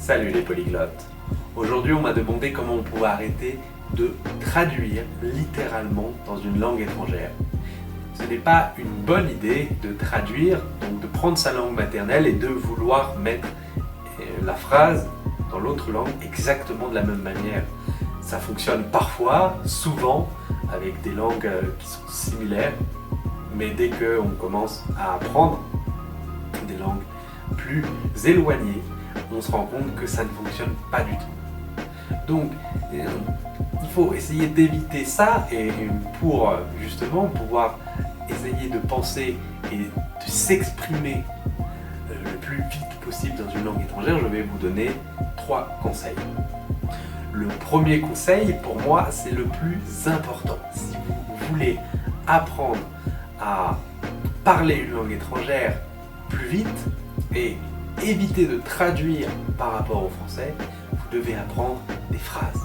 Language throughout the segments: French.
Salut les polyglottes. Aujourd'hui on m'a demandé comment on pouvait arrêter de traduire littéralement dans une langue étrangère. Ce n'est pas une bonne idée de traduire, donc de prendre sa langue maternelle et de vouloir mettre la phrase dans l'autre langue exactement de la même manière. Ça fonctionne parfois, souvent, avec des langues qui sont similaires, mais dès qu'on commence à apprendre des langues plus éloignées, on se rend compte que ça ne fonctionne pas du tout. Donc, il faut essayer d'éviter ça et pour justement pouvoir essayer de penser et de s'exprimer le plus vite possible dans une langue étrangère, je vais vous donner 3 conseils. Le premier conseil, pour moi, c'est le plus important. Si vous voulez apprendre à parler une langue étrangère plus vite et éviter de traduire par rapport au français, vous devez apprendre des phrases.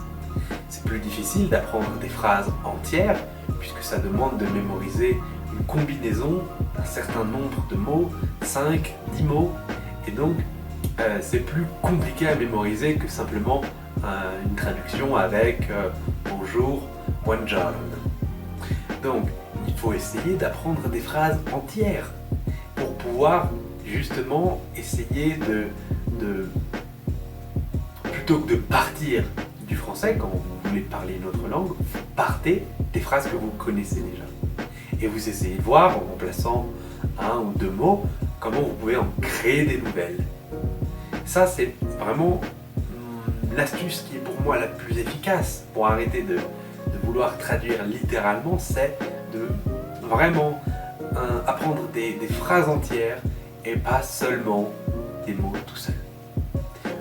C'est plus difficile d'apprendre des phrases entières puisque ça demande de mémoriser une combinaison d'un certain nombre de mots, 5, 10 mots, et donc c'est plus compliqué à mémoriser que simplement une traduction avec bonjour, buongiorno. Donc il faut essayer d'apprendre des phrases entières pour pouvoir justement essayer de plutôt que de partir du français quand vous voulez parler une autre langue, vous partez des phrases que vous connaissez déjà. Et vous essayez de voir, en remplaçant un ou deux mots, comment vous pouvez en créer des nouvelles. Ça, c'est vraiment l'astuce qui est pour moi la plus efficace pour arrêter de vouloir traduire littéralement, c'est de vraiment apprendre des phrases entières et pas seulement des mots tout seuls.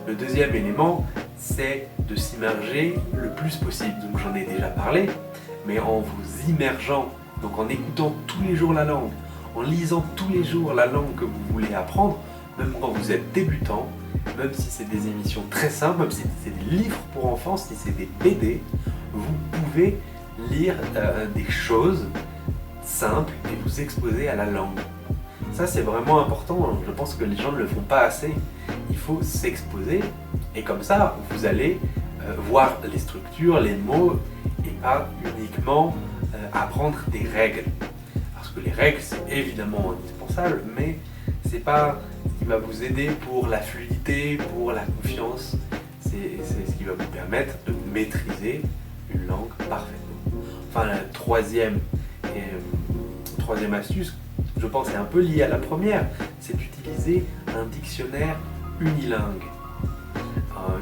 Le deuxième élément, c'est de s'immerger le plus possible. Donc j'en ai déjà parlé, mais en vous immergeant, donc en écoutant tous les jours la langue, en lisant tous les jours la langue que vous voulez apprendre, même quand vous êtes débutant, même si c'est des émissions très simples, même si c'est des livres pour enfants, si c'est des BD, vous pouvez lire des choses simples et vous exposer à la langue. Ça c'est vraiment important, je pense que les gens ne le font pas assez. Il faut s'exposer et comme ça vous allez voir les structures, les mots et pas uniquement apprendre des règles. Parce que les règles c'est évidemment indispensable, mais c'est pas ce qui va vous aider pour la fluidité, pour la confiance. C'est ce qui va vous permettre de maîtriser une langue parfaitement. Enfin la troisième astuce, je pense, est un peu liée à la première, c'est d'utiliser un dictionnaire unilingue.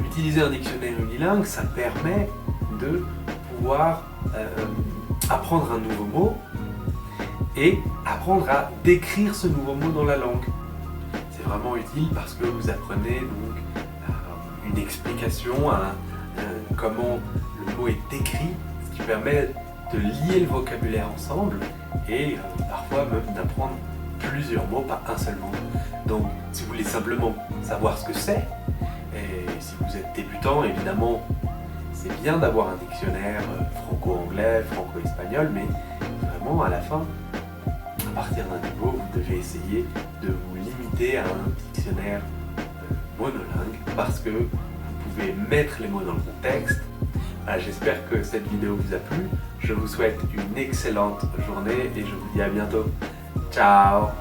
Utiliser un dictionnaire unilingue, ça permet de pouvoir apprendre un nouveau mot et apprendre à décrire ce nouveau mot dans la langue. C'est vraiment utile parce que vous apprenez donc une explication à comment le mot est écrit, ce qui permet de lier le vocabulaire ensemble et parfois même d'apprendre plusieurs mots, pas un seul mot. Donc si vous voulez simplement savoir ce que c'est, et si vous êtes débutant, évidemment c'est bien d'avoir un dictionnaire franco-anglais, franco-espagnol, mais vraiment à la fin, à partir d'un niveau, vous devez essayer de vous limiter à un dictionnaire monolingue parce que vous pouvez mettre les mots dans le contexte. Voilà, j'espère que cette vidéo vous a plu. Je vous souhaite une excellente journée et je vous dis à bientôt. Ciao!